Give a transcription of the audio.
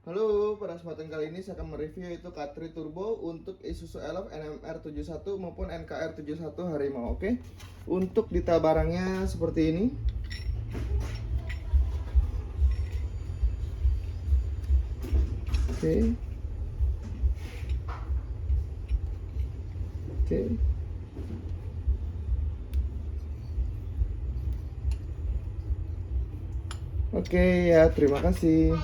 Halo, pada kesempatan kali ini saya akan mereview yaitu K3 Turbo untuk Isuzu Elf NMR 71 maupun NKR 71 Harimau. Oke. Untuk detail barangnya seperti ini. Oke. Oke. Oke ya, terima kasih.